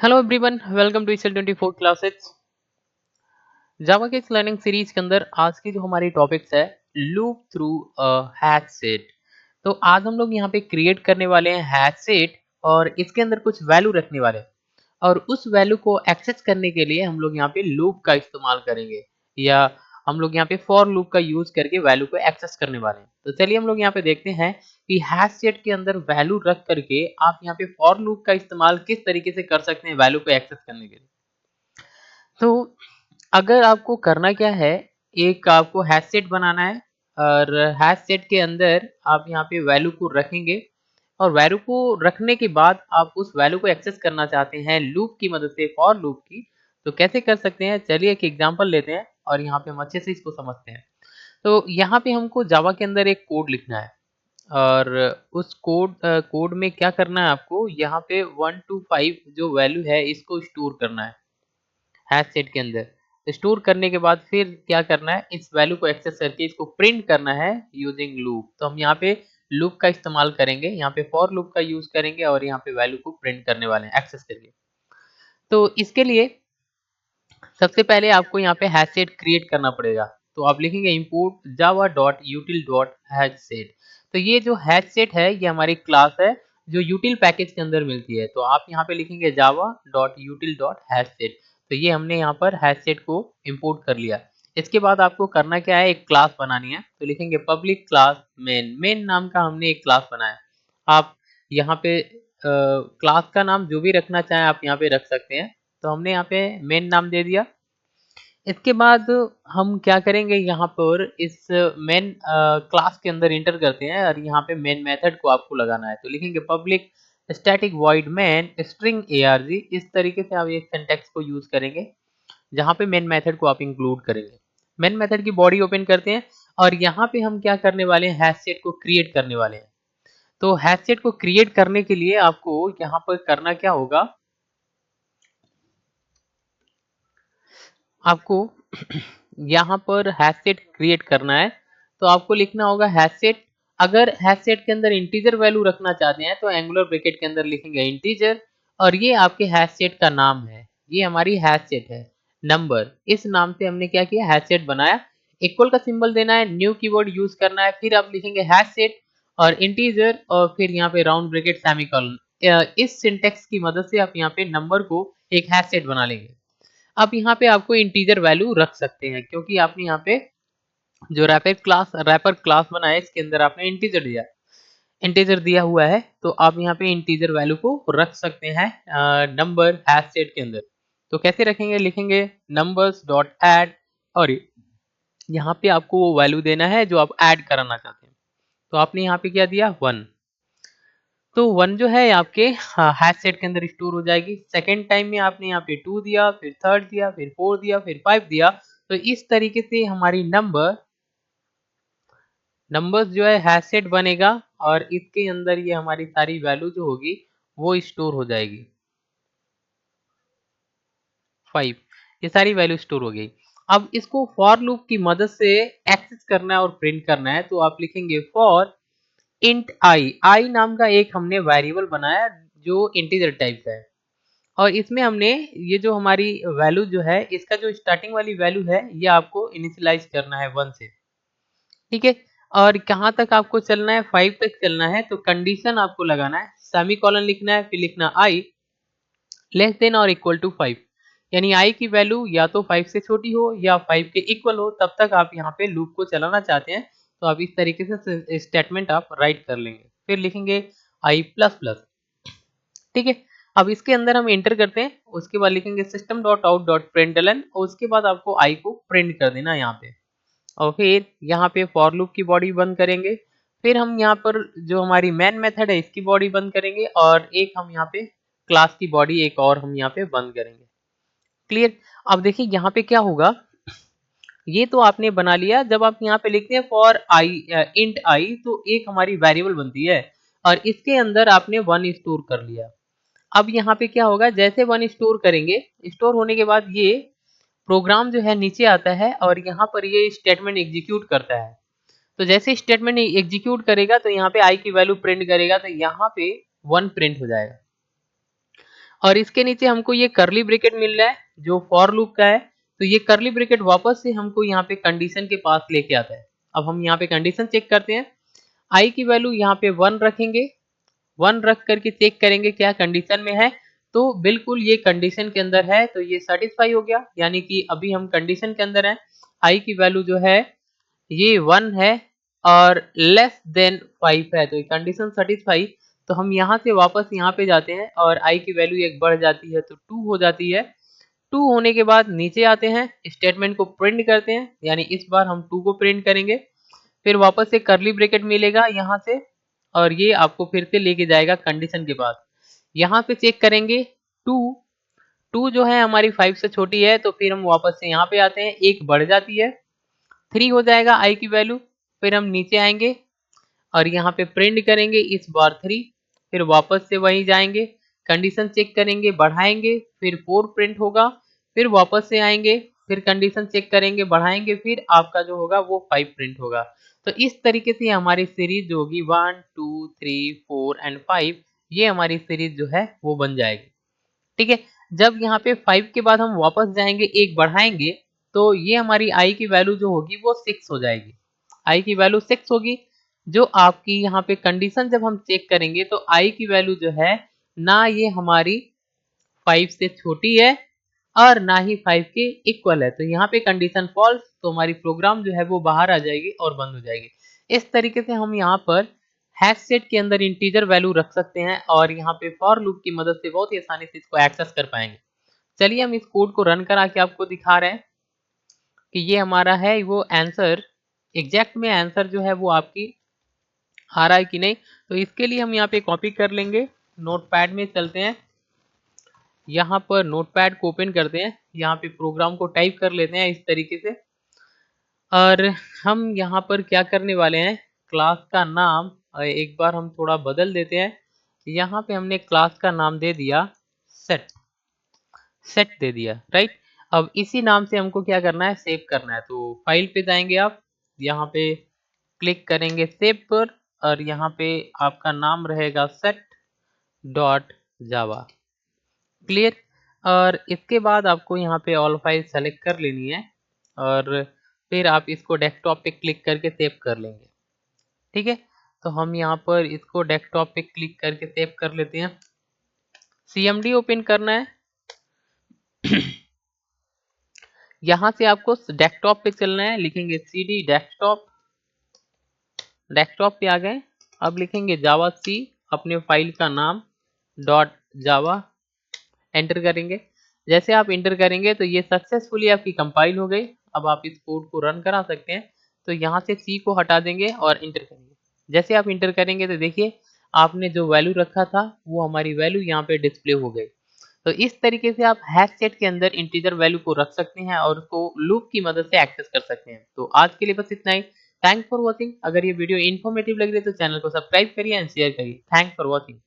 Hello everyone, welcome to easel 24 classes. Java के इस learning series के अंदर आज की जो हमारी टॉपिक्स है लूप थ्रू हैश सेट। तो आज हम लोग यहाँ पे क्रिएट करने वाले हैं हैश सेट और इसके अंदर कुछ वैल्यू रखने वाले हैं और उस वैल्यू को एक्सेस करने के लिए हम लोग यहाँ पे लूप का इस्तेमाल करेंगे या हम लोग यहाँ पे फॉर लूप का यूज करके वैल्यू को एक्सेस करने वाले हैं। तो चलिए हम लोग यहाँ पे देखते हैं कि हैश सेट के अंदर वैल्यू रख करके आप यहाँ पे फॉर लूप का इस्तेमाल किस तरीके से कर सकते हैं वैल्यू को एक्सेस करने के लिए। तो अगर आपको करना क्या है, एक आपको हैश सेट बनाना है और हैश सेट के अंदर आप यहाँ पे वैल्यू को रखेंगे और वैल्यू को रखने के बाद आप उस वैल्यू को एक्सेस करना चाहते हैं लूप की मदद से, फॉर लूप की। तो कैसे कर सकते हैं, चलिए एक एग्जांपल लेते हैं और यहाँ पे हम अच्छे से इसको समझते हैं। तो यहाँ पे हमको जावा के अंदर एक कोड लिखना है और उस कोड में क्या करना है, आपको यहाँ पे 1 to 5 जो वैल्यू है इसको स्टोर करना है हैश सेट के अंदर। स्टोर करने के बाद फिर क्या करना है, इस वैल्यू को एक्सेस करके इसको प्रिंट करना है यूजिंग लूप। तो हम यहाँ पे लूप का इस्तेमाल करेंगे, यहाँ पे फॉर लूप का यूज करेंगे और यहाँ पे वैल्यू को प्रिंट करने वाले हैं एक्सेस करके। तो इसके लिए सबसे पहले आपको यहाँ पे हैश सेट क्रिएट करना पड़ेगा। तो आप लिखेंगे import Java dot यूटिल dot hash set. तो ये जो हैश सेट है ये हमारी क्लास है जो यूटिल पैकेज के अंदर मिलती है। तो आप यहाँ पे लिखेंगे Java dot यूटिल dot hash set. तो ये हमने यहाँ पर हैश सेट को इंपोर्ट कर लिया। इसके बाद आपको करना क्या है, एक क्लास बनानी है। तो लिखेंगे पब्लिक क्लास मेन। मेन नाम का हमने एक क्लास बनाया। आप यहाँ पे क्लास का नाम जो भी रखना चाहें आप यहाँ पे रख सकते हैं। तो हमने यहाँ पे मेन नाम दे दिया। इसके बाद हम क्या करेंगे, यहाँ पर इस मेन क्लास के अंदर इंटर करते हैं और यहाँ पे मेन मेथड को आपको लगाना है। तो लिखेंगे public static void main string arg। इस तरीके से आप एक सिंटैक्स को यूज करेंगे जहाँ पे मेन मेथड को आप इंक्लूड करेंगे। मेन मेथड की बॉडी ओपन करते हैं और यहाँ पे हम क्या करने वाले हैं, हैश सेट को क्रिएट करने वाले हैं। तो हैश सेट को क्रिएट करने के लिए आपको यहाँ पर करना क्या होगा, आपको यहाँ पर हैश सेट क्रिएट करना है। तो आपको लिखना होगा हैश सेट। अगर हैश सेट के अंदर इंटीजर वैल्यू रखना चाहते हैं तो एंगुलर ब्रैकेट के अंदर लिखेंगे इंटीजर और ये आपके हैश सेट का नाम है। ये हमारी हैश सेट है नंबर। इस नाम से हमने क्या किया, हैश सेट बनाया। इक्वल का सिंबल देना है, न्यू कीवर्ड यूज करना है, फिर आप लिखेंगे हैश सेट और इंटीजर और फिर यहाँ पे राउंड ब्रैकेट सेमीकोलन। इस सिंटेक्स की मदद से आप यहाँ पे नंबर को एक हैश सेट बना लेंगे। अब यहाँ पे आपको इंटीजर वैल्यू रख सकते हैं क्योंकि आपने यहाँ पे जो रैपर क्लास बनाया इसके अंदर आपने इंटीजर दिया हुआ है। तो आप यहाँ पे इंटीजर वैल्यू को रख सकते हैं नंबर हैश सेट के अंदर। तो कैसे रखेंगे, लिखेंगे नंबर्स डॉट ऐड और यहाँ पे आपको वो वैल्यू देना है जो आप ऐड कराना चाहते हैं। तो आपने यहाँ पे क्या दिया, 1। तो 1 जो है आपके हैश सेट के अंदर स्टोर हो जाएगी। सेकंड टाइम में आपने यहाँ पे 2 दिया, फिर थर्ड दिया, फिर 4 दिया, फिर 5 दिया। तो इस तरीके से हमारी नंबर्स जो है हैश सेट बनेगा और इसके अंदर ये हमारी सारी वैल्यू जो होगी वो स्टोर हो जाएगी। 5 ये सारी वैल्यू स्टोर हो गई। अब इसको फॉर लूप की मदद से एक्सेस करना है और प्रिंट करना है। तो आप लिखेंगे फॉर इंट आई नाम का एक हमने वेरिएबल बनाया जो इंटीजर टाइप का है और इसमें हमने ये जो हमारी वैल्यू जो है इसका जो स्टार्टिंग वाली वैल्यू है ये आपको इनिशियलाइज करना है 1 से, ठीक है। और कहाँ तक आपको चलना है, 5 तक चलना है। तो कंडीशन आपको लगाना है, सेमी कॉलन लिखना है, फिर लिखना आई लेस देन और इक्वल टू 5। यानी आई की वैल्यू या तो 5 से छोटी हो या 5 के इक्वल हो, तब तक आप यहाँ पे लूप को चलाना चाहते हैं। तो आप इस तरीके से स्टेटमेंट आप राइट कर लेंगे, फिर लिखेंगे आई प्लस प्लस, ठीक है। अब इसके अंदर हम एंटर करते हैं, उसके बाद लिखेंगे system dot out dot println और उसके बाद आपको आई को प्रिंट कर देना यहाँ पे और फिर यहाँ पे फॉर लूप की बॉडी बंद करेंगे। फिर हम यहाँ पर जो हमारी मेन मेथड है इसकी बॉडी बंद करेंगे और एक हम यहाँ पे क्लास की बॉडी एक और हम यहाँ पे बंद करेंगे। क्लियर। अब देखिए यहाँ पे क्या होगा, ये तो आपने बना लिया। जब आप यहाँ पे लिखते हैं फॉर आई इंट आई तो एक हमारी वेरिएबल बनती है और इसके अंदर आपने 1 स्टोर कर लिया। अब यहाँ पे क्या होगा, जैसे 1 स्टोर करेंगे, स्टोर होने के बाद ये प्रोग्राम जो है नीचे आता है और यहाँ पर ये स्टेटमेंट एग्जीक्यूट करता है। तो जैसे स्टेटमेंट एग्जीक्यूट करेगा तो यहाँ पे आई की वैल्यू प्रिंट करेगा तो यहाँ पे 1 प्रिंट हो जाएगा और इसके नीचे हमको ये करली ब्रैकेट मिल रहा है जो फॉर लूप का है। तो ये करली ब्रैकेट वापस से हमको यहाँ पे कंडीशन के पास लेके आता है। अब हम यहाँ पे कंडीशन चेक करते हैं। आई की वैल्यू यहाँ पे 1 रखेंगे, 1 रख करके चेक करेंगे क्या कंडीशन में है। तो बिल्कुल ये कंडीशन के अंदर है, तो ये सेटिस्फाई हो गया, यानी कि अभी हम कंडीशन के अंदर हैं। आई की वैल्यू जो है ये 1 है और लेस देन 5 है, तो ये कंडीशन सेटिस्फाई। तो हम यहाँ से वापस यहाँ पे जाते हैं और आई की वैल्यू एक बढ़ जाती है तो 2 हो जाती है। 2 होने के बाद नीचे आते हैं, स्टेटमेंट को प्रिंट करते हैं, यानी इस बार हम 2 को प्रिंट करेंगे। फिर वापस से करली ब्रैकेट मिलेगा यहाँ से और ये आपको फिर से लेके जाएगा कंडीशन के पास। यहाँ पे चेक करेंगे 2 2 जो है हमारी 5 से छोटी है, तो फिर हम वापस से यहाँ पे आते हैं, एक बढ़ जाती है, 3 हो जाएगा आई की वैल्यू। फिर हम नीचे आएंगे और यहाँ पे प्रिंट करेंगे इस बार 3, फिर वापस से वहीं जाएंगे, कंडीशन चेक करेंगे, बढ़ाएंगे, फिर 4 प्रिंट होगा, फिर वापस से आएंगे, फिर कंडीशन चेक करेंगे, बढ़ाएंगे, फिर आपका जो होगा वो 5 प्रिंट होगा। तो इस तरीके से हमारी सीरीज जो होगी 1 2 3 4 एंड 5, ये हमारी सीरीज जो है वो बन जाएगी। ठीक है, जब यहाँ पे 5 के बाद हम वापस जाएंगे, एक बढ़ाएंगे, तो ये हमारी आई की वैल्यू जो होगी वो 6 हो जाएगी। आई की वैल्यू 6 होगी, जो आपकी यहाँ पे कंडीशन जब हम चेक करेंगे तो आई की वैल्यू जो है ना ये हमारी 5 से छोटी है और ना ही 5 के इक्वल है, तो यहाँ पे कंडीशन फॉल्स, तो हमारी प्रोग्राम जो है वो बाहर आ जाएगी और बंद हो जाएगी। इस तरीके से हम यहाँ पर हैश सेट के अंदर इंटीजर वैल्यू रख सकते हैं और यहाँ पे फॉर लूप की मदद से बहुत ही आसानी से इसको एक्सेस कर पाएंगे। चलिए हम इस कोड को रन करा के आपको दिखा रहे हैं कि ये हमारा है वो आंसर, एग्जैक्ट में आंसर जो है वो आपकी आ रहा है कि नहीं। तो इसके लिए हम यहाँ पे कॉपी कर लेंगे, नोटपैड में चलते हैं, यहाँ पर नोटपैड को ओपन करते हैं, यहाँ पे प्रोग्राम को टाइप कर लेते हैं इस तरीके से। और हम यहाँ पर क्या करने वाले हैं, क्लास का नाम एक बार हम थोड़ा बदल देते हैं। यहाँ पे हमने क्लास का नाम दे दिया सेट, सेट दे दिया, राइट। अब इसी नाम से हमको क्या करना है, सेव करना है। तो फाइल पे जाएंगे आप, यहाँ पे क्लिक करेंगे सेव पर और यहाँ पे आपका नाम रहेगा सेट डॉट जावा, क्लियर। और इसके बाद आपको यहाँ पे ऑल फाइल सेलेक्ट कर लेनी है और फिर आप इसको डेस्कटॉप पे क्लिक करके सेव कर लेंगे। ठीक है, तो हम यहाँ पर इसको डेस्कटॉप पे क्लिक करके सेव कर लेते हैं। CMD ओपन करना है, यहाँ से आपको डेस्कटॉप पे चलना है, लिखेंगे CD डेस्कटॉप, डेस्कटॉप पे आ गए। अब लिखेंगे जावा सी, अपने फाइल का नाम डॉट जावा, एंटर करेंगे। जैसे आप इंटर करेंगे तो ये सक्सेसफुली आपकी कंपाइल हो गई। अब आप इस कोड को रन करा सकते हैं। तो यहाँ से सी को हटा देंगे और इंटर करेंगे। जैसे आप इंटर करेंगे तो देखिए आपने जो वैल्यू रखा था वो हमारी वैल्यू यहाँ पे डिस्प्ले हो गई। तो इस तरीके से आप हैश सेट के अंदर इंटीजर वैल्यू को रख सकते हैं और उसको लूप की मदद से एक्सेस कर सकते हैं। तो आज के लिए बस इतना ही। Thanks for watching. अगर ये वीडियो इन्फॉर्मेटिव लग रही है तो चैनल को सब्सक्राइब करिए एंड शेयर करिए। Thanks for watching.